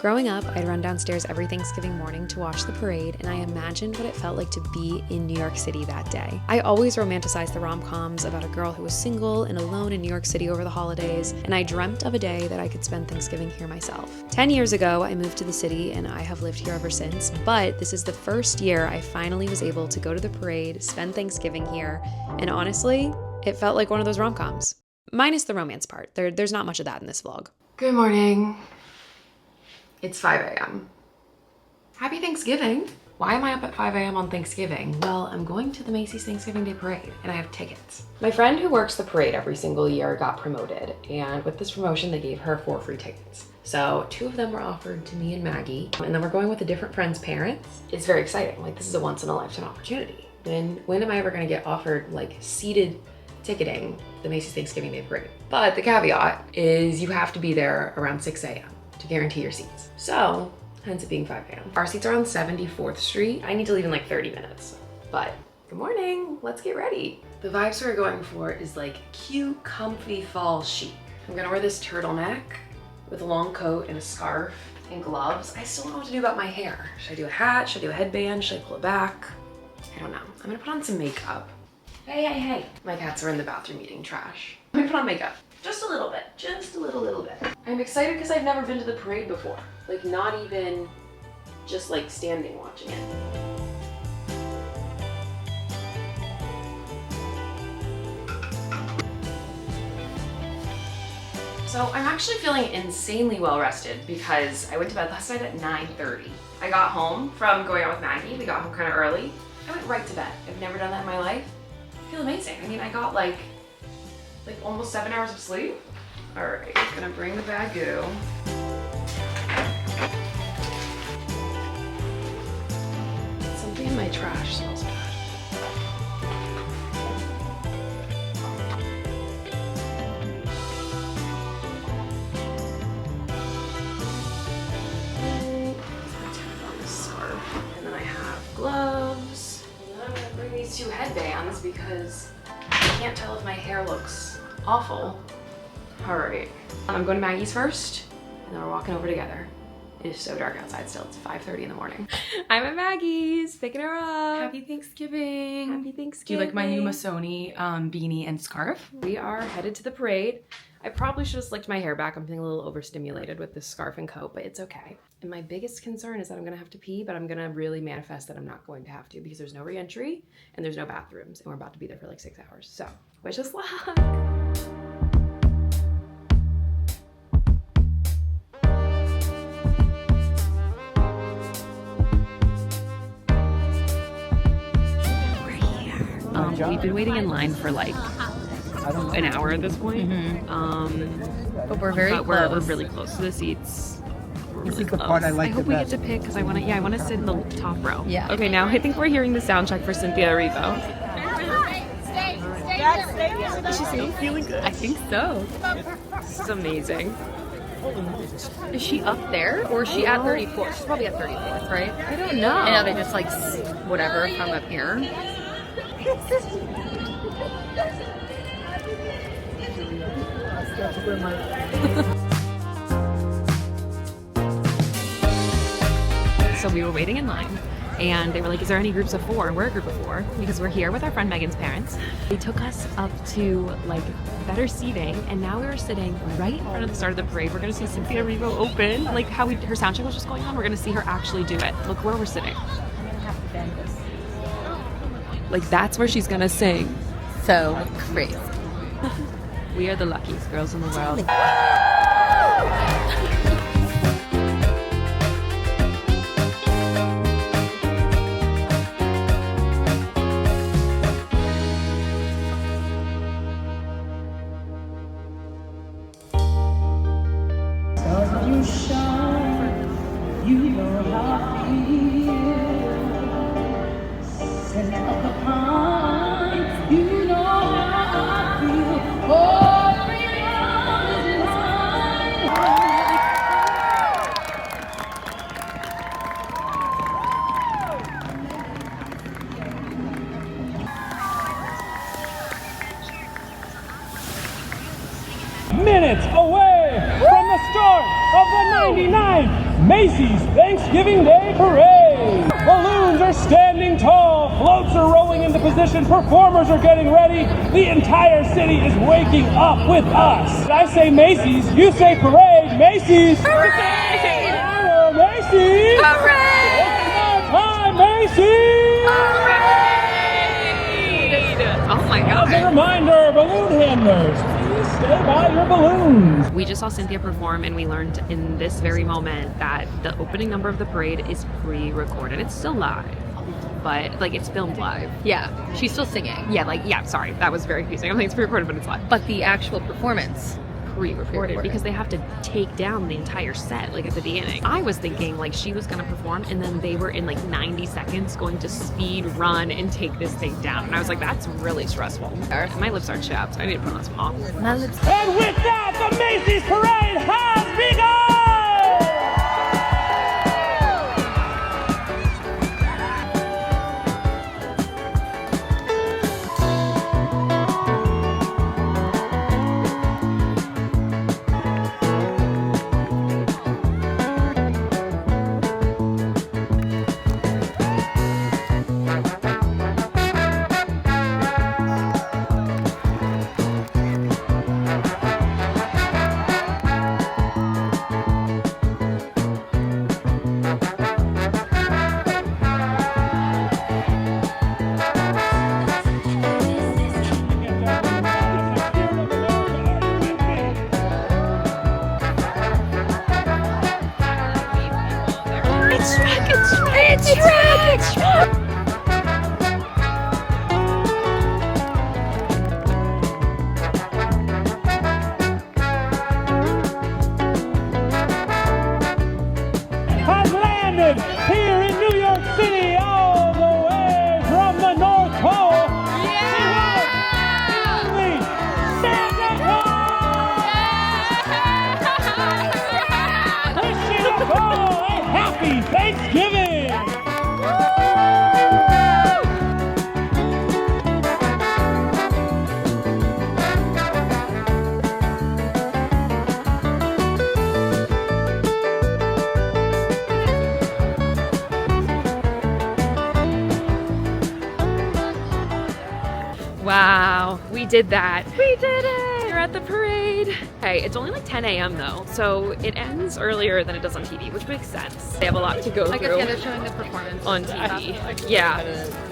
Growing up, I'd run downstairs every Thanksgiving morning to watch the parade, and I imagined what it felt like to be in New York City that day. I always romanticized the rom-coms about a girl who was single and alone in New York City over the holidays, and I dreamt of a day that I could spend Thanksgiving here myself. 10 years ago, I moved to the city, and I have lived here ever since, but this is the first year I finally was able to go to the parade, spend Thanksgiving here, and honestly, it felt like one of those rom-coms. Minus the romance part. There's not much of that in this vlog. Good morning. It's 5 a.m. Happy Thanksgiving. Why am I up at 5 a.m. on Thanksgiving? Well, I'm going to the Macy's Thanksgiving Day Parade and I have tickets. My friend who works the parade every single year got promoted, and with this promotion, they gave her 4 free tickets. So 2 of them were offered to me and Maggie, and then we're going with a different friend's parents. It's very exciting. Like, this is a once in a lifetime opportunity. When am I ever gonna get offered like seated ticketing the Macy's Thanksgiving Day Parade? But the caveat is you have to be there around 6 a.m. to guarantee your seats. So, hence it being 5 a.m. Our seats are on 74th Street. I need to leave in like 30 minutes, but good morning, let's get ready. The vibes we're going for is like cute, comfy fall chic. I'm gonna wear this turtleneck with a long coat and a scarf and gloves. I still don't know what to do about my hair. Should I do a hat? Should I do a headband? Should I pull it back? I don't know. I'm gonna put on some makeup. Hey. My cats are in the bathroom eating trash. Let me put on makeup. Just a little bit, just a little bit. I'm excited because I've never been to the parade before. Like, not even just like standing watching it. So I'm actually feeling insanely well rested because I went to bed last night at 9:30. I got home from going out with Maggie. We got home kind of early. I went right to bed. I've never done that in my life. I feel amazing. I mean, I got like almost 7 hours of sleep. All right, gonna bring the bagoo. Something in my trash smells bad. On this scarf. And then I have gloves. And then I'm gonna bring these 2 headbands because I can't tell if my hair looks awful. All right, I'm going to Maggie's first, and then we're walking over together. It is so dark outside still. It's 5:30 in the morning. I'm at Maggie's, picking her up. Happy Thanksgiving. Happy Thanksgiving. Do you like my new Masoni beanie and scarf? We are headed to the parade. I probably should have slicked my hair back. I'm feeling a little overstimulated with this scarf and coat, but it's okay. And my biggest concern is that I'm gonna have to pee, but I'm gonna really manifest that I'm not going to have to because there's no re-entry and there's no bathrooms, and we're about to be there for like 6 hours. So, wish us luck. We've been waiting in line for like an hour at this point. But we're very close. We're really close to the seats. This is the part I like I hope we get to pick because I want to sit in the top row. Yeah. Okay, now I think we're hearing the sound check for Cynthia Erivo. Is she still feeling good? I think so. This is amazing. Is she up there or is she at 34th? She's probably at 34th, right? I don't know. And now they just like whatever hung up here. So we were waiting in line and they were like, is there any groups of 4? And we're a group of 4 because we're here with our friend Megan's parents. They took us up to like better seating, and now we were sitting right in front of the start of the parade. We're gonna see Cynthia Erivo open, like how her sound check was just going on. We're gonna see her actually do it. Look where we're sitting. Like, that's where she's gonna sing. So crazy. We are the luckiest girls in the world. You shine, you know how I feel. Scent of the pine, you know how I feel. Oh, beyond is minutes away from the start of the 99th Macy's Thanksgiving Day Parade. Balloons are standing tall, floats are rolling into position, performers are getting ready. The entire city is waking up with us. I say Macy's, you say parade. Macy's. Hooray! Oh, Macy's. Hooray! One more time, Macy's. Hooray! Oh my As a god. reminder, balloon handlers, please stay by your balloons. We just saw Cynthia perform and we learned in this very moment that the opening number of the parade is pre-recorded. It's still live, but like it's filmed live. Yeah, she's still singing. Yeah, sorry. That was very confusing. I think it's pre-recorded, but it's live. But the actual performance. Pre-recorded Pre-recorded. because they have to take down the entire set like at the beginning. I was thinking like she was gonna perform and then they were in like 90 seconds going to speed run and take this thing down. And I was like, that's really stressful. My lips are chapped. I need to put on some off. My lips. And with that, the Macy's Parade has begun! It's Shrek! Has landed here in New York City all the way from the North Pole. Yeah! Only Santa Claus! Wishing us all a happy Thanksgiving! Wow, we did that. We did it! We're at the parade. Hey, it's only like 10 a.m. though, so it ends earlier than it does on TV, which makes sense. They have a lot to go I guess through yeah, they're showing the performance on TV. Yeah,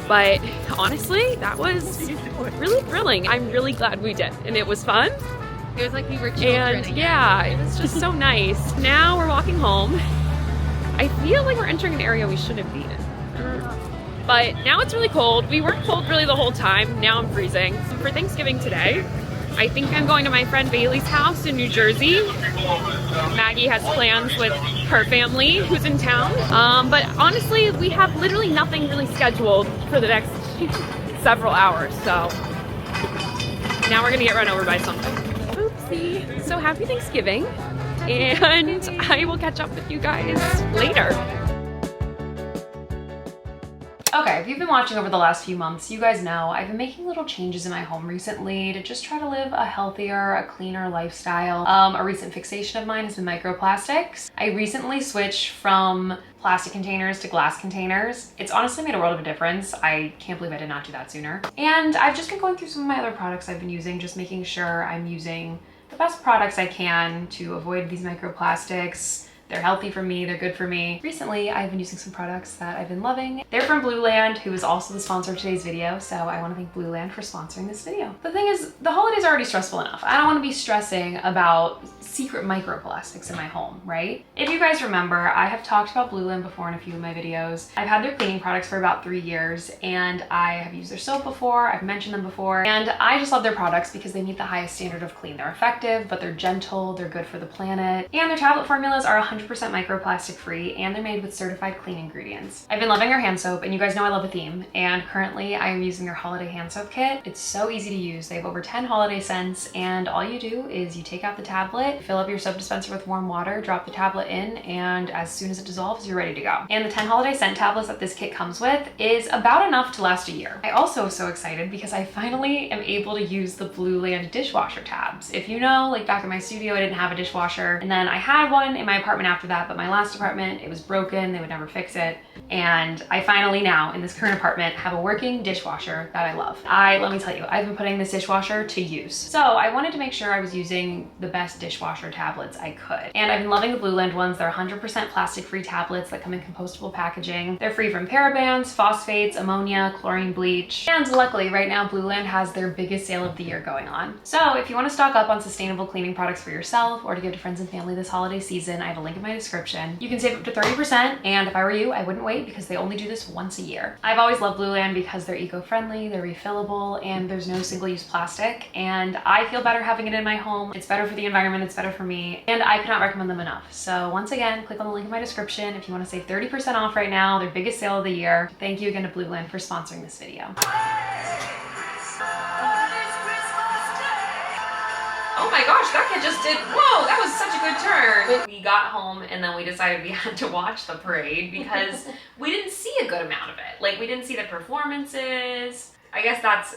but honestly, that was really thrilling. I'm really glad we did, and it was fun. It was like we were children And again. yeah, it was just so nice. Now we're walking home. I feel like we're entering an area we shouldn't be in. But now it's really cold. We weren't cold really the whole time. Now I'm freezing. For Thanksgiving today, I think I'm going to my friend Bailey's house in New Jersey. Maggie has plans with her family who's in town. But honestly, we have literally nothing really scheduled for the next several hours. So now we're gonna get run over by something. Oopsie. So happy Thanksgiving. And I will catch up with you guys later. Okay, if you've been watching over the last few months, you guys know I've been making little changes in my home recently to just try to live a healthier, a cleaner lifestyle. A recent fixation of mine has been microplastics. I recently switched from plastic containers to glass containers. It's honestly made a world of a difference. I can't believe I did not do that sooner. And I've just been going through some of my other products I've been using, just making sure I'm using the best products I can to avoid these microplastics. They're healthy for me, they're good for me. Recently, I've been using some products that I've been loving. They're from Blueland, who is also the sponsor of today's video, so I wanna thank Blueland for sponsoring this video. The thing is, the holidays are already stressful enough. I don't wanna be stressing about secret microplastics in my home, right? If you guys remember, I have talked about Blueland before in a few of my videos. I've had their cleaning products for about 3 years, and I have used their soap before, I've mentioned them before, and I just love their products because they meet the highest standard of clean. They're effective, but they're gentle, they're good for the planet, and their tablet formulas are 100% microplastic free, and they're made with certified clean ingredients. I've been loving their hand soap, and you guys know I love a theme, and currently I am using their holiday hand soap kit. It's so easy to use. They have over 10 holiday scents, and all you do is you take out the tablet, fill up your soap dispenser with warm water, drop the tablet in, and as soon as it dissolves, you're ready to go. And the 10 holiday scent tablets that this kit comes with is about enough to last a year. I also am so excited because I finally am able to use the Blueland dishwasher tabs. If you know, like back in my studio, I didn't have a dishwasher, and then I had one in my apartment after that, but my last apartment, it was broken. They would never fix it. And I finally now, in this current apartment, have a working dishwasher that I love. Let me tell you, I've been putting this dishwasher to use. So I wanted to make sure I was using the best dishwasher tablets I could. And I've been loving the Blueland ones. They're 100% plastic-free tablets that come in compostable packaging. They're free from parabens, phosphates, ammonia, chlorine bleach. And luckily, right now, Blueland has their biggest sale of the year going on. So if you want to stock up on sustainable cleaning products for yourself or to give to friends and family this holiday season, I have a link in my description. You can save up to 30%, and if I were you, I wouldn't wait because they only do this once a year. I've always loved Blueland because they're eco-friendly, they're refillable, and there's no single-use plastic, and I feel better having it in my home. It's better for the environment, it's better for me, and I cannot recommend them enough. So once again, click on the link in my description if you want to save 30% off right now, their biggest sale of the year. Thank you again to Blueland for sponsoring this video. Oh my gosh, that kid just did, whoa, that was such a good turn. We got home and then we decided we had to watch the parade because we didn't see a good amount of it. Like, we didn't see the performances. I guess that's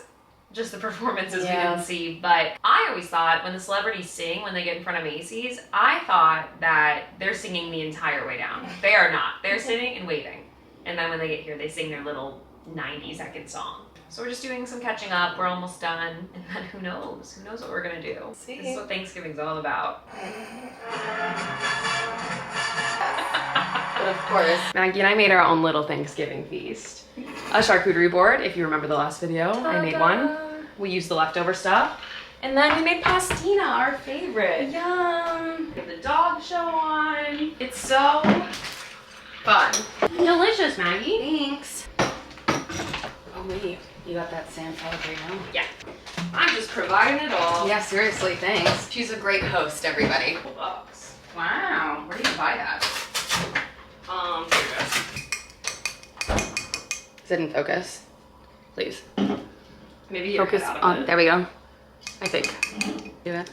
just the performances we didn't see, but I always thought when the celebrities sing, when they get in front of Macy's, I thought that they're singing the entire way down. They are not. They're sitting and waving. And then when they get here, they sing their little 90-second song. So we're just doing some catching up. We're almost done. And then who knows? Who knows what we're gonna do? See? This is what Thanksgiving's all about. But of course. Maggie and I made our own little Thanksgiving feast. A charcuterie board, if you remember the last video. I made one. We used the leftover stuff. And then we made pastina, our favorite. Yum. We have the dog show on. It's so fun. Delicious, Maggie. Thanks. Oh wait, you got that Sam salad right now? Yeah. I'm just providing it all. Yeah, seriously, thanks. She's a great host, everybody. Bucks. Wow, where do you buy that? Here it goes. Is it in focus? Please. Maybe you Focus cut out on, of it. there we go. I think. Do it.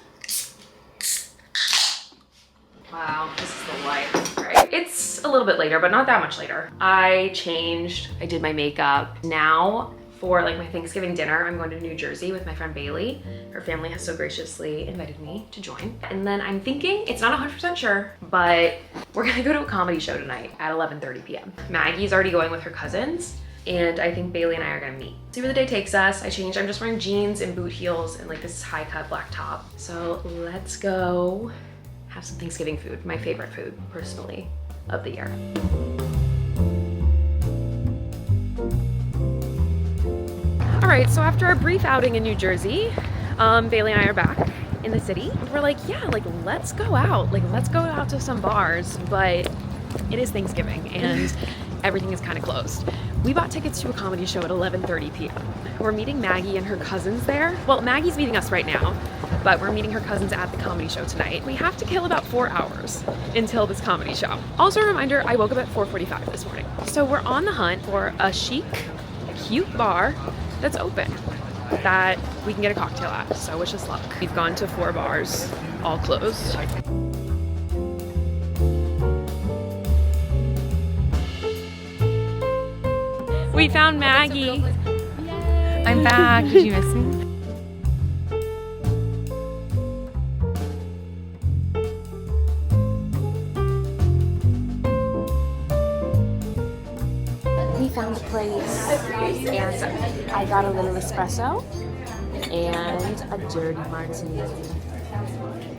Wow, this is the life, right? It's a little bit later, but not that much later. I changed, I did my makeup. Now, for like my Thanksgiving dinner, I'm going to New Jersey with my friend Bailey. Her family has so graciously invited me to join. And then I'm thinking, it's not 100% sure, but we're gonna go to a comedy show tonight at 11:30 p.m. Maggie's already going with her cousins, and I think Bailey and I are gonna meet. See where the day takes us. I changed, I'm just wearing jeans and boot heels and like this high cut black top. So let's go have some Thanksgiving food, my favorite food, personally, of the year. All right, so after our brief outing in New Jersey, Bailey and I are back in the city. We're like, yeah, like let's go out. Like let's go out to some bars, but it is Thanksgiving and everything is kind of closed. We bought tickets to a comedy show at 11:30 p.m. We're meeting Maggie and her cousins there. Well, Maggie's meeting us right now, but we're meeting her cousins at the comedy show tonight. We have to kill about 4 hours until this comedy show. Also a reminder, I woke up at 4:45 this morning. So we're on the hunt for a chic, cute bar that's open that we can get a cocktail at, so wish us luck. We've gone to 4 bars, all closed. We found Maggie. I'm back. Did you miss me? We found a place and I got a little espresso and a dirty martini.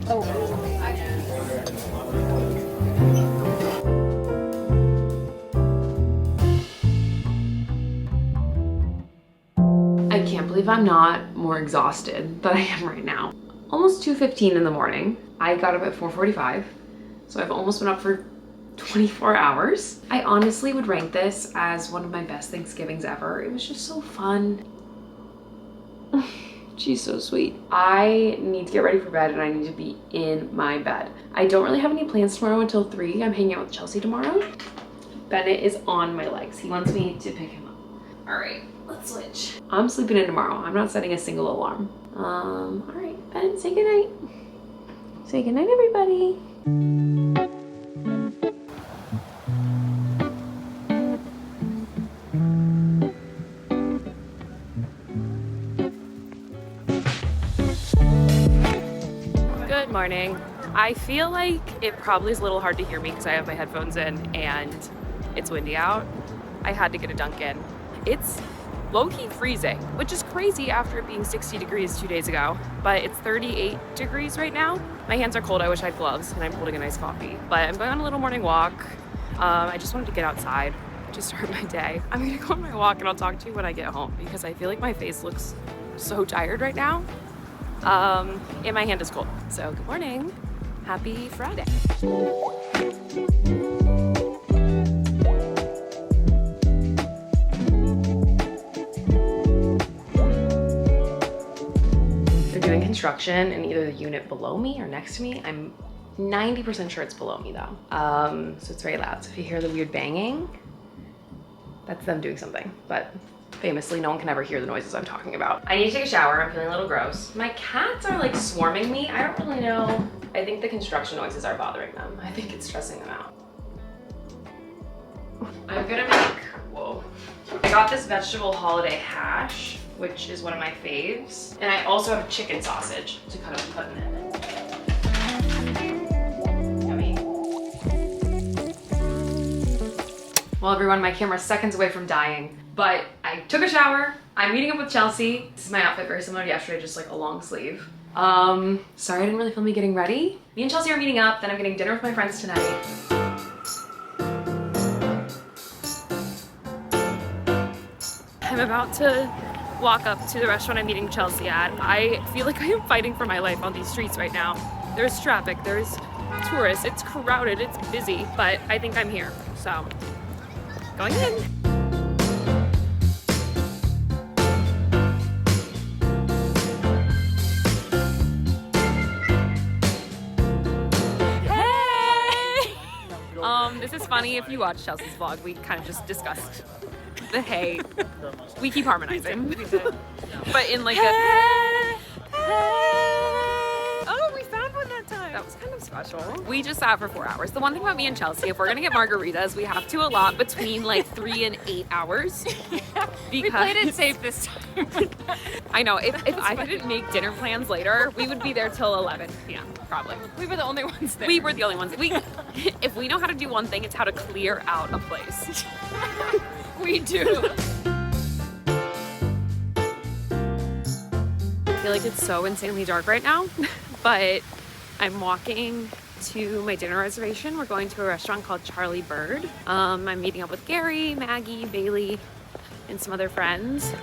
Oh. I can't believe I'm not more exhausted than I am right now. Almost 2:15 in the morning. I got up at 4:45, so I've almost been up for 24 hours. I honestly would rank this as one of my best Thanksgivings ever. It was just so fun. She's so sweet. I need to get ready for bed and I need to be in my bed. I don't really have any plans tomorrow until 3. I'm hanging out with Chelsea tomorrow. Bennett is on my legs. He wants me to pick him up. All right, let's switch. I'm sleeping in tomorrow. I'm not setting a single alarm. All right, Bennett, say goodnight. Say goodnight, everybody. Good morning. I feel like it probably is a little hard to hear me because I have my headphones in and it's windy out. I had to get a dunk in. It's low-key freezing, which is crazy after it being 60 degrees 2 days ago, but it's 38 degrees right now. My hands are cold. I wish I had gloves, and I'm holding a nice coffee. But I'm going on a little morning walk. I just wanted to get outside to start my day. I'm gonna go on my walk and I'll talk to you when I get home because I feel like my face looks so tired right now. And my hand is cold. So good morning. Happy Friday. Doing construction in either the unit below me or next to me. I'm 90% sure it's below me though. So it's very loud. So if you hear the weird banging, that's them doing something. But famously, no one can ever hear the noises I'm talking about. I need to take a shower. I'm feeling a little gross. My cats are like swarming me. I don't really know. I think the construction noises are bothering them. I think it's stressing them out. I'm gonna make, whoa. I got this vegetable holiday hash, which is one of my faves. And I also have chicken sausage to kind of put in it. Yummy. Well, everyone, my camera's seconds away from dying, but I took a shower. I'm meeting up with Chelsea. This is my outfit, very similar to yesterday, just like a long sleeve. Sorry I didn't really film me getting ready. Me and Chelsea are meeting up, then I'm getting dinner with my friends tonight. I'm about to walk up to the restaurant I'm meeting Chelsea at. I feel like I am fighting for my life on these streets right now. There's traffic, there's tourists, it's crowded, it's busy, but I think I'm here, so going in. This is funny. If you watch Chelsea's vlog, we kind of just discussed the hey. We keep harmonizing. But in like a... Oh, we found one that time. That was kind of special. We just sat for 4 hours. The one thing about me and Chelsea, if we're gonna get margaritas, we have to allot between like 3 and 8 hours. We played it safe this time. I know, if I didn't make dinner plans later, we would be there till 11 p.m. probably. We were the only ones there. We were the only ones. If we know how to do one thing, it's how to clear out a place. We do. I feel like it's so insanely dark right now, but I'm walking to my dinner reservation. We're going to a restaurant called Charlie Bird. I'm meeting up with Gary, Maggie, Bailey, and some other friends.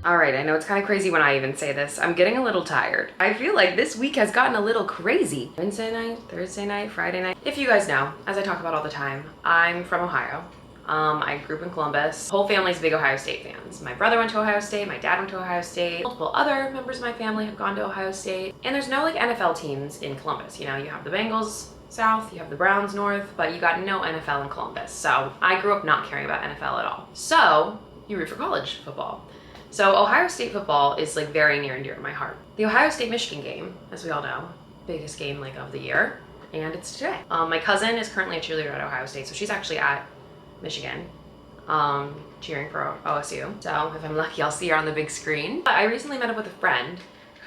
All right, I know it's kind of crazy when I even say this. I'm getting a little tired. I feel like this week has gotten a little crazy. Wednesday night, Thursday night, Friday night. If you guys know, as I talk about all the time, I'm from Ohio. I grew up in Columbus. Whole family's big Ohio State fans. My brother went to Ohio State, my dad went to Ohio State. Multiple other members of my family have gone to Ohio State. And there's no like NFL teams in Columbus. You know, you have the Bengals south, you have the Browns north, but you got no NFL in Columbus. So I grew up not caring about NFL at all. So you root for college football. So Ohio State football is like very near and dear to my heart. The Ohio State-Michigan game, as we all know, biggest game like of the year, and it's today. My cousin is currently a cheerleader at Ohio State, so she's actually at Michigan, cheering for OSU. So if I'm lucky, I'll see her on the big screen. I recently met up with a friend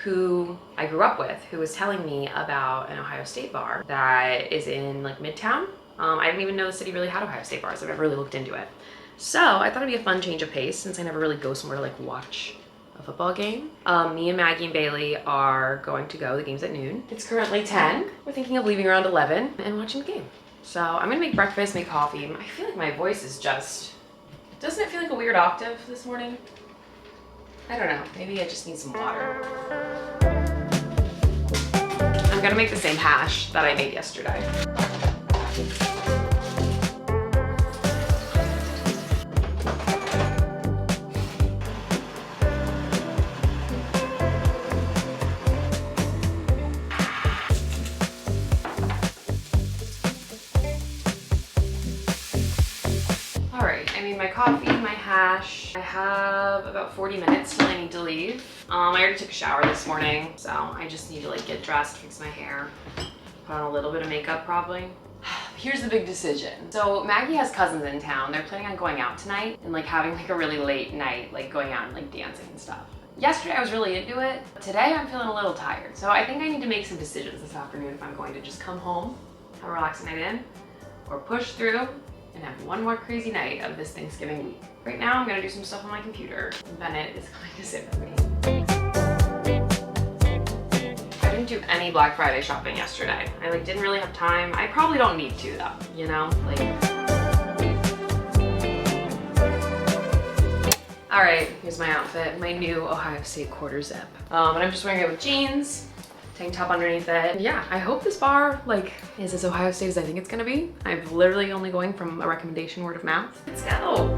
who I grew up with, who was telling me about an Ohio State bar that is in like Midtown. I didn't even know the city really had Ohio State bars. I've never really looked into it. So I thought it'd be a fun change of pace since I never really go somewhere to like watch a football game. Me and Maggie and Bailey are going to go. The game's at noon. It's currently 10. We're thinking of leaving around 11 and watching the game. So I'm gonna make breakfast, make coffee. I feel like my voice is just, doesn't it feel like a weird octave this morning? I don't know, maybe I just need some water. I'm gonna make the same hash that I made yesterday. made my coffee, my hash. I have about 40 minutes till I need to leave. I already took a shower this morning, so I just need to like get dressed, fix my hair, put on a little bit of makeup probably. Here's the big decision. So Maggie has cousins in town. They're planning on going out tonight and like having like a really late night, like going out and like dancing and stuff. Yesterday I was really into it. Today I'm feeling a little tired. So I think I need to make some decisions this afternoon if I'm going to just come home, have a relaxing night in, or push through and have one more crazy night of this Thanksgiving week. Right now I'm gonna do some stuff on my computer. Bennett is coming to sit with me. I didn't do any Black Friday shopping yesterday. I like didn't really have time. I probably don't need to though, you know? Like. All right, here's my outfit. My new Ohio State quarter zip. And I'm just wearing it with jeans, tank top underneath it. Yeah, I hope this bar like is as Ohio State as I think it's gonna be. I'm literally only going from a recommendation word of mouth. Let's go.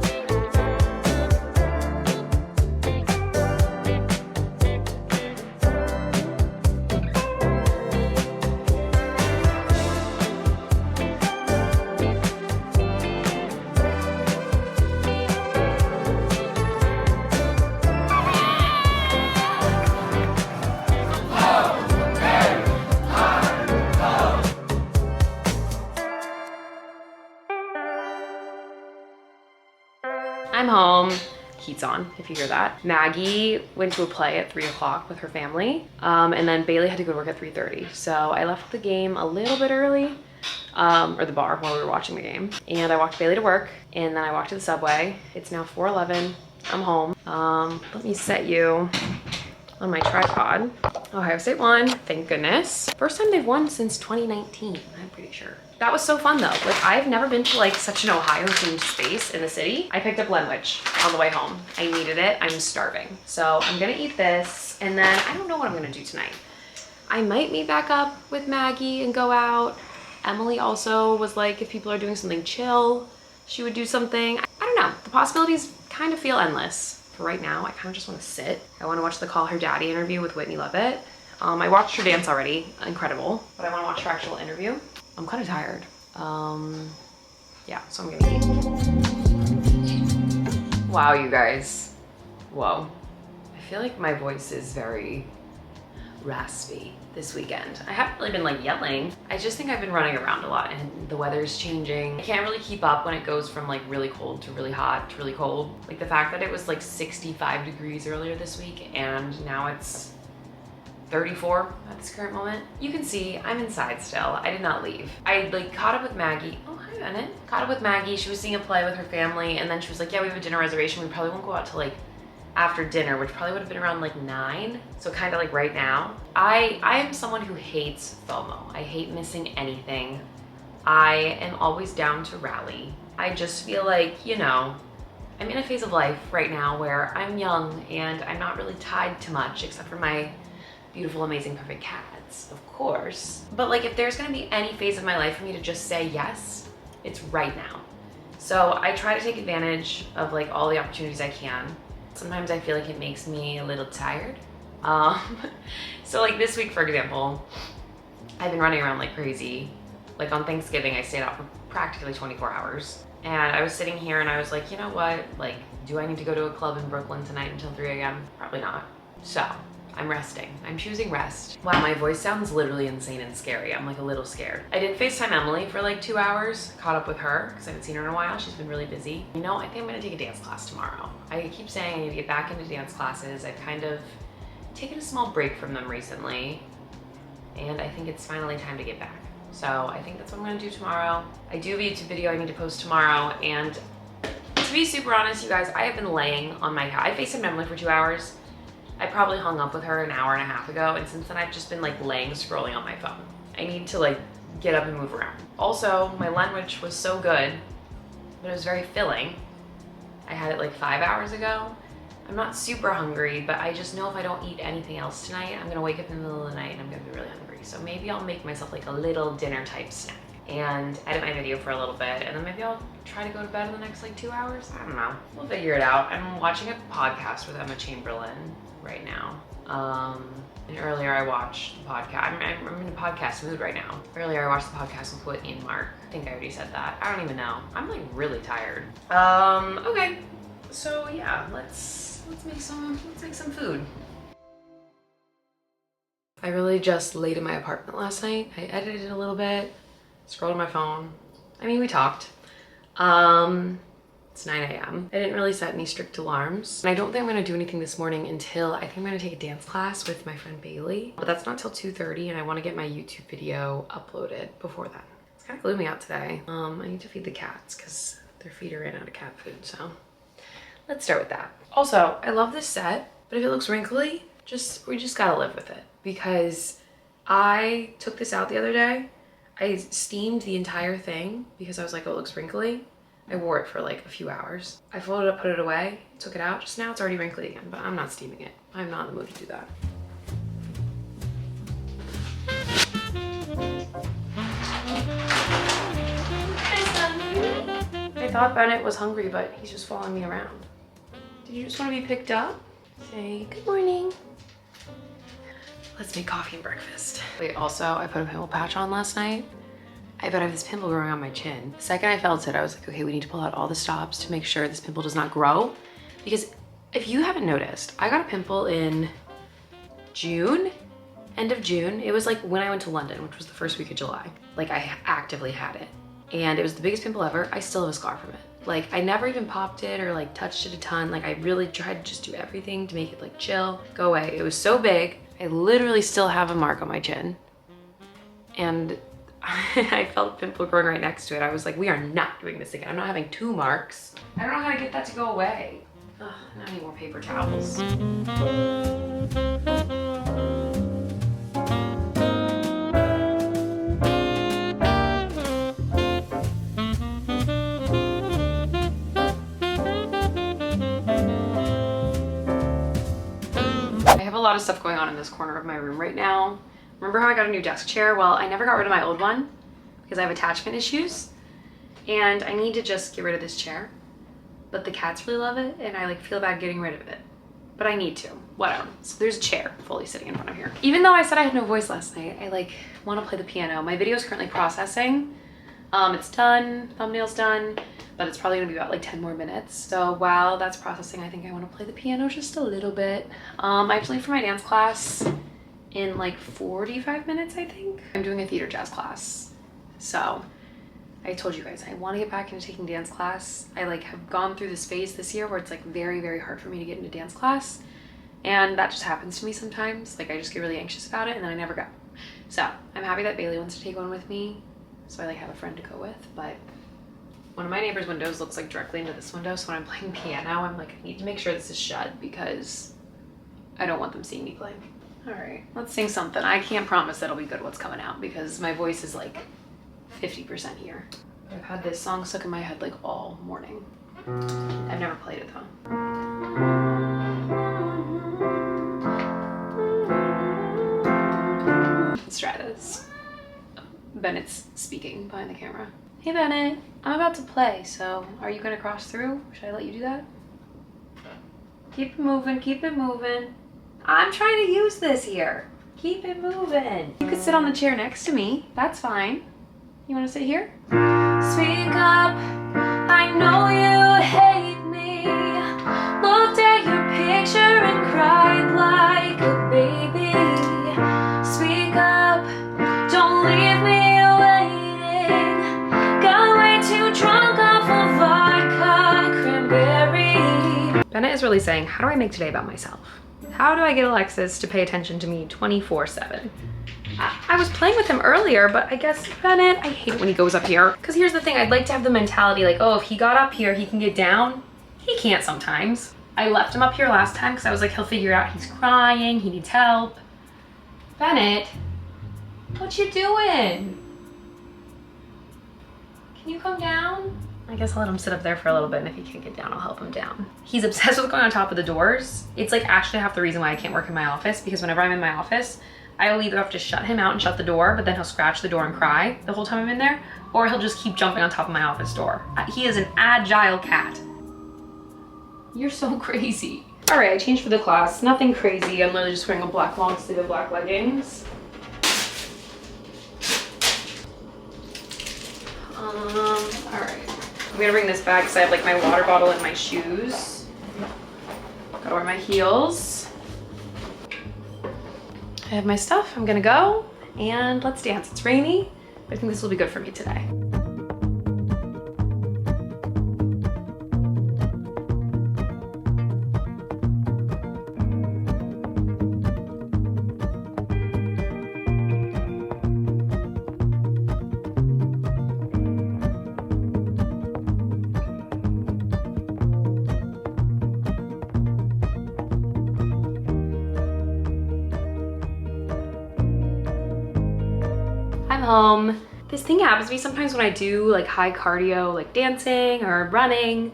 I'm home. Heat's on, if you hear that. Maggie went to a play at 3 o'clock with her family, and then Bailey had to go to work at 3:30. So I left the game a little bit early, or the bar while we were watching the game. And I walked Bailey to work, and then I walked to the subway. It's now 4:11. I'm home. Let me set you on my tripod. Ohio State won, thank goodness. First time they've won since 2019, I'm pretty sure. That was so fun though. Like I've never been to like such an Ohio themed space in the city. I picked up Glenwich on the way home. I needed it, I'm starving. So I'm gonna eat this and then I don't know what I'm gonna do tonight. I might meet back up with Maggie and go out. Emily also was like, if people are doing something chill, she would do something. I don't know, the possibilities kind of feel endless. For right now, I kind of just want to sit. I want to watch the Call Her Daddy interview with Whitney Levitt. I watched her dance already, incredible, but I want to watch her actual interview. I'm kind of tired. Yeah, so I'm gonna eat. Wow, you guys. Whoa. I feel like my voice is very raspy this weekend. I haven't really been like yelling. I just think I've been running around a lot and the weather's changing. I can't really keep up when it goes from like really cold to really hot to really cold. Like the fact that it was like 65 degrees earlier this week and now it's 34 at this current moment. You can see I'm inside still. I did not leave. I like caught up with Maggie. Oh, hi Bennett. Caught up with Maggie. She was seeing a play with her family and then she was like, yeah, we have a dinner reservation. We probably won't go out till like after dinner, which probably would have been around like 9. So kind of like right now. I am someone who hates FOMO. I hate missing anything. I am always down to rally. I just feel like, you know, I'm in a phase of life right now where I'm young and I'm not really tied to much except for my beautiful, amazing, perfect cats, of course. But like if there's gonna be any phase of my life for me to just say yes, it's right now. So I try to take advantage of like all the opportunities I can. Sometimes I feel like it makes me a little tired. So like this week, for example, I've been running around like crazy. Like on Thanksgiving, I stayed out for practically 24 hours. And I was sitting here and I was like, you know what? Like, do I need to go to a club in Brooklyn tonight until 3 a.m.? Probably not. So I'm resting. I'm choosing rest. Wow, my voice sounds literally insane and scary. I'm like a little scared. I did FaceTime Emily for like 2 hours, caught up with her because I haven't seen her in a while. She's been really busy. You know, I think I'm gonna take a dance class tomorrow. I keep saying I need to get back into dance classes. I've kind of taken a small break from them recently and I think it's finally time to get back. So I think that's what I'm gonna do tomorrow. I do have a YouTube video I need to post tomorrow and to be super honest, you guys, I have been laying on my couch. I FaceTimed Emily for 2 hours. I probably hung up with her an hour and a half ago and since then I've just been like laying scrolling on my phone. I need to like get up and move around. Also, my lunch was so good, but it was very filling. I had it like 5 hours ago. I'm not super hungry, but I just know if I don't eat anything else tonight, I'm gonna wake up in the middle of the night and I'm gonna be really hungry. So maybe I'll make myself like a little dinner type snack and edit my video for a little bit and then maybe I'll try to go to bed in the next like 2 hours. I don't know, we'll figure it out. I'm watching a podcast with Emma Chamberlain right now. And earlier I watched the podcast. I'm in a podcast mood right now. Earlier I watched the podcast with Whitney and Mark. think I already said that. I don't even know. I'm like really tired. Okay. So yeah, let's make some food. I really just laid in my apartment last night. I edited a little bit, scrolled on my phone. I mean, we talked. It's 9 a.m. I didn't really set any strict alarms. And I don't think I'm gonna do anything this morning until I think I'm gonna take a dance class with my friend Bailey. But that's not till 2:30 and I wanna get my YouTube video uploaded before then. It's kind of gloomy out today. I need to feed the cats because their feeder ran out of cat food, so let's start with that. Also, I love this set, but if it looks wrinkly, we just gotta live with it because I took this out the other day. I steamed the entire thing because I was like, oh, it looks wrinkly. I wore it for like a few hours. I folded it up, put it away, took it out. Just now it's already wrinkly again, but I'm not steaming it. I'm not in the mood to do that. I thought Bennett was hungry, but he's just following me around. Did you just want to be picked up? Say good morning. Let's make coffee and breakfast. Wait, also, I put a pimple patch on last night. I bet I have this pimple growing on my chin. The second I felt it, I was like, okay, we need to pull out all the stops to make sure this pimple does not grow. Because if you haven't noticed, I got a pimple in June, end of June. It was like when I went to London, which was the first week of July. Like I actively had it. And it was the biggest pimple ever. I still have a scar from it. Like I never even popped it or like touched it a ton. Like I really tried to just do everything to make it like chill, go away. It was so big. I literally still have a mark on my chin. And I felt a pimple growing right next to it. I was like, we are not doing this again. I'm not having 2 marks. I don't know how to get that to go away. Ugh, not any more paper towels. I have a lot of stuff going on in this corner of my room right now. Remember how I got a new desk chair? Well, I never got rid of my old one because I have attachment issues and I need to just get rid of this chair. But the cats really love it and I like feel bad getting rid of it. But I need to, whatever. So there's a chair fully sitting in front of here. Even though I said I had no voice last night, I like want to play the piano. My video is currently processing. It's done, thumbnail's done, but it's probably gonna be about like 10 more minutes. So while that's processing, I think I want to play the piano just a little bit. I have to leave for my dance class in like 45 minutes, I think. I'm doing a theater jazz class. So I told you guys, I want to get back into taking dance class. I like have gone through this phase this year where it's like very, very hard for me to get into dance class. And that just happens to me sometimes. Like I just get really anxious about it and then I never go. So I'm happy that Bailey wants to take one with me. So I like have a friend to go with, but one of my neighbor's windows looks like directly into this window. So when I'm playing piano, I'm like, I need to make sure this is shut because I don't want them seeing me play. All right, let's sing something. I can't promise that'll be good what's coming out because my voice is like 50% here. I've had this song stuck in my head like all morning. I've never played it though. Let's try this. Bennett's speaking behind the camera. Hey Bennett, I'm about to play, so are you gonna cross through? Should I let you do that? Keep it moving, keep it moving. I'm trying to use this here. Keep it moving. You could sit on the chair next to me. That's fine. You want to sit here? Speak up. I know you hate me. Looked at your picture and cried like a baby. Speak up. Don't leave me waiting. Got way too drunk off of vodka cranberry. Bennett is really saying, how do I make today about myself? How do I get Alexis to pay attention to me 24/7? I was playing with him earlier, but I guess Bennett, I hate it when he goes up here. Because here's the thing, I'd like to have the mentality like, oh, if he got up here, he can get down. He can't sometimes. I left him up here last time because I was like, he'll figure out he's crying, he needs help. Bennett, what you doing? Can you come down? I guess I'll let him sit up there for a little bit, and if he can't get down, I'll help him down. He's obsessed with going on top of the doors. It's like actually half the reason why I can't work in my office, because whenever I'm in my office, I'll either have to shut him out and shut the door, but then he'll scratch the door and cry the whole time I'm in there, or he'll just keep jumping on top of my office door. He is an agile cat. You're so crazy. All right, I changed for the class. Nothing crazy. I'm literally just wearing a black long sleeve of black leggings. All right. I'm gonna bring this back because I have like my water bottle and my shoes. Gotta wear my heels. I have my stuff. I'm gonna go and let's dance. It's rainy, but I think this will be good for me today. I'm home. This thing happens to me sometimes when I do like high cardio, like dancing or running.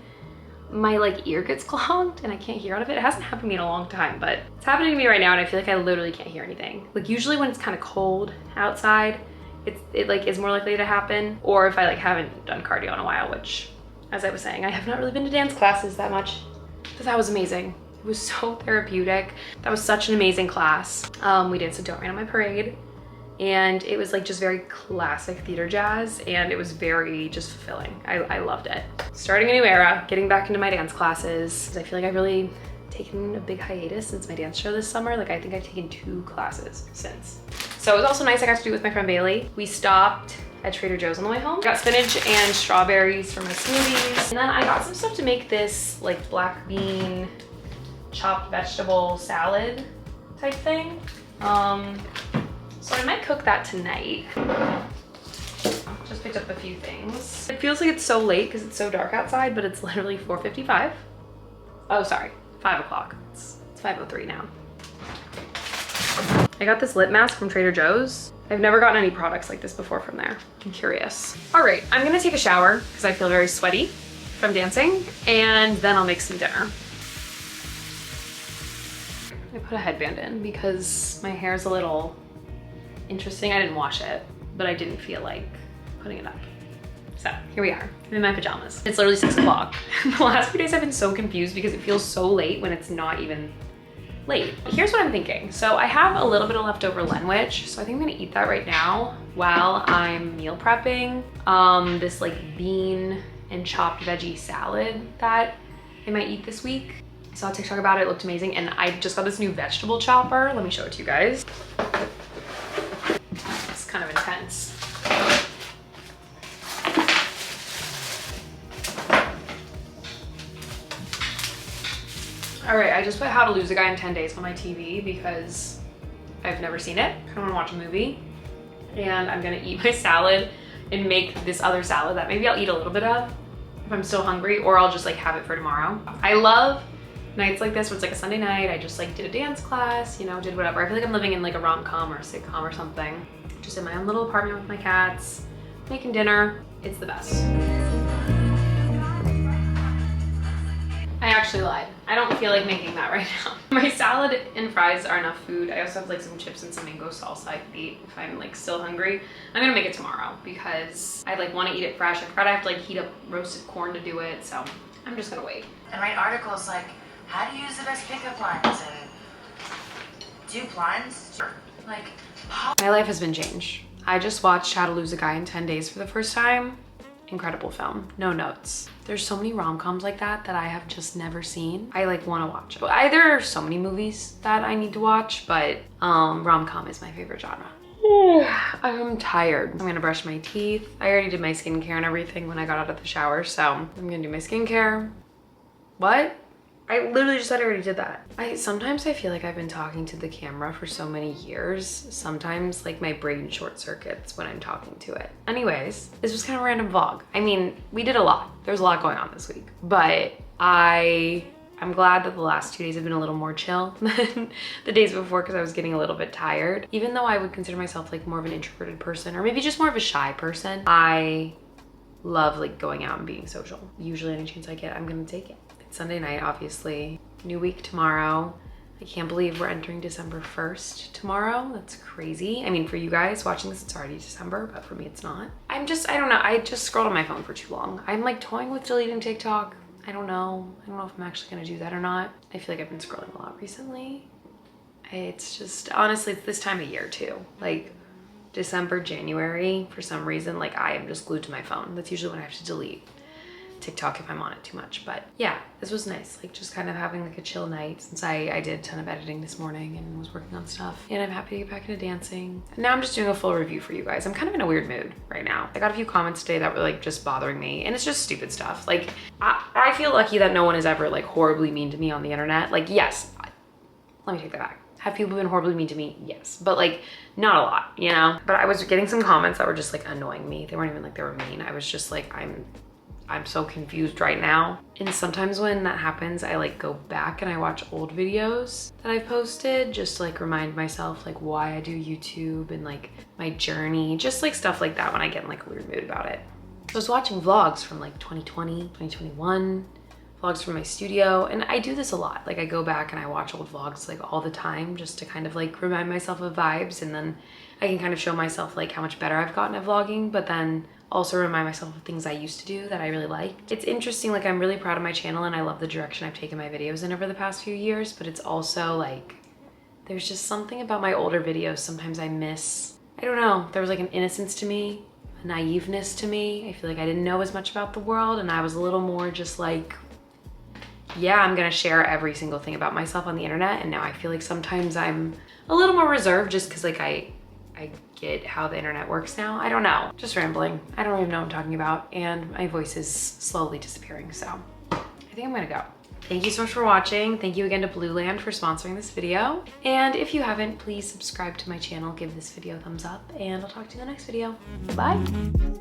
My like ear gets clogged and I can't hear out of it. It hasn't happened to me in a long time, but it's happening to me right now and I feel like I literally can't hear anything. Like usually when it's kind of cold outside, it like is more likely to happen. Or if I like haven't done cardio in a while, which as I was saying, I have not really been to dance classes that much. But that was amazing. It was so therapeutic. That was such an amazing class. We danced a Don't Rain on My Parade. And it was like just very classic theater jazz and it was very just fulfilling. I loved it. Starting a new era, getting back into my dance classes. I feel like I've really taken a big hiatus since my dance show this summer. Like I think I've taken 2 classes since. So it was also nice I got to do it with my friend Bailey. We stopped at Trader Joe's on the way home. Got spinach and strawberries for my smoothies. And then I got some stuff to make this like black bean chopped vegetable salad type thing. So I might cook that tonight. Just picked up a few things. It feels like it's so late because it's so dark outside, but it's literally 4:55. Oh, sorry, 5 o'clock. It's 5:03 now. I got this lip mask from Trader Joe's. I've never gotten any products like this before from there. I'm curious. All right, I'm gonna take a shower because I feel very sweaty from dancing, and then I'll make some dinner. I put a headband in because my hair's a little interesting. I didn't wash it, but I didn't feel like putting it up. So here we are, I'm in my pajamas. It's literally 6 o'clock. The last few days I've been so confused because it feels so late when it's not even late. Here's what I'm thinking. So I have a little bit of leftover Lenwich, so I think I'm gonna eat that right now while I'm meal prepping this like bean and chopped veggie salad that I might eat this week. I saw a TikTok about it, it looked amazing, and I just got this new vegetable chopper. Let me show it to you guys. It's kind of intense. All right, I just put How to Lose a Guy in 10 Days on my TV because I've never seen it. I wanna watch a movie and I'm gonna eat my salad and make this other salad that maybe I'll eat a little bit of if I'm still hungry, or I'll just like have it for tomorrow. I love nights like this where it's like a Sunday night, I just like did a dance class, you know, did whatever. I feel like I'm living in like a rom-com or a sitcom or something. Just in my own little apartment with my cats, making dinner. It's the best. I actually lied. I don't feel like making that right now. My salad and fries are enough food. I also have like some chips and some mango salsa I could eat if I'm like still hungry. I'm gonna make it tomorrow because I like wanna eat it fresh. I forgot I have to like heat up roasted corn to do it, so I'm just gonna wait. And write articles like, how to use the best pickup lines and dupe lines. Like, my life has been changed. I just watched How to Lose a Guy in 10 Days for the first time. Incredible film, no notes. There's so many rom-coms like that I have just never seen. I like wanna watch. There are so many movies that I need to watch, but rom-com is my favorite genre. I'm tired. I'm gonna brush my teeth. I already did my skincare and everything when I got out of the shower, so I'm gonna do my skincare. What? I literally just said I already did that. Sometimes I feel like I've been talking to the camera for so many years. Sometimes like my brain short circuits when I'm talking to it. Anyways, this was kind of a random vlog. I mean, we did a lot. There's a lot going on this week, but I'm glad that the last 2 days have been a little more chill than the days before because I was getting a little bit tired. Even though I would consider myself like more of an introverted person or maybe just more of a shy person, I love like going out and being social. Usually any chance I get, I'm gonna take it. Sunday night, obviously. New week tomorrow. I can't believe we're entering December 1st tomorrow. That's crazy. I mean, for you guys watching this, it's already December, but for me, it's not. I don't know. I just scrolled on my phone for too long. I'm like toying with deleting TikTok. I don't know if I'm actually gonna do that or not. I feel like I've been scrolling a lot recently. It's just, honestly, it's this time of year too. Like, December, January, for some reason, like I am just glued to my phone. That's usually when I have to delete TikTok if I'm on it too much. But yeah, this was nice, like just kind of having like a chill night, since I did a ton of editing this morning and was working on stuff, and I'm happy to get back into dancing. And now I'm just doing a full review for you guys. I'm kind of in a weird mood right now. I got a few comments today that were like just bothering me, and it's just stupid stuff. Like I feel lucky that no one is ever like horribly mean to me on the internet. Like, yes, let me take that back. Have people been horribly mean to me? Yes, but like not a lot, you know? But I was getting some comments that were just like annoying me. They weren't even like they were mean. I was just like, I'm so confused right now. And sometimes when that happens, I like go back and I watch old videos that I've posted, just to like remind myself like why I do YouTube and like my journey, just like stuff like that when I get in like a weird mood about it. I was watching vlogs from like 2020, 2021, vlogs from my studio, and I do this a lot. Like I go back and I watch old vlogs like all the time, just to kind of like remind myself of vibes, and then I can kind of show myself like how much better I've gotten at vlogging, but then also remind myself of things I used to do that I really like. It's interesting, like I'm really proud of my channel and I love the direction I've taken my videos in over the past few years, but it's also like, there's just something about my older videos sometimes I miss. I don't know, there was like an innocence to me, a naiveness to me. I feel like I didn't know as much about the world, and I was a little more just like, yeah, I'm gonna share every single thing about myself on the internet. And now I feel like sometimes I'm a little more reserved just because like I get how the internet works now. I don't know, just rambling. I don't even know what I'm talking about, and my voice is slowly disappearing, so I think I'm gonna go. Thank you so much for watching. Thank you again to Blueland for sponsoring this video. And if you haven't, please subscribe to my channel, give this video a thumbs up, and I'll talk to you in the next video. Bye.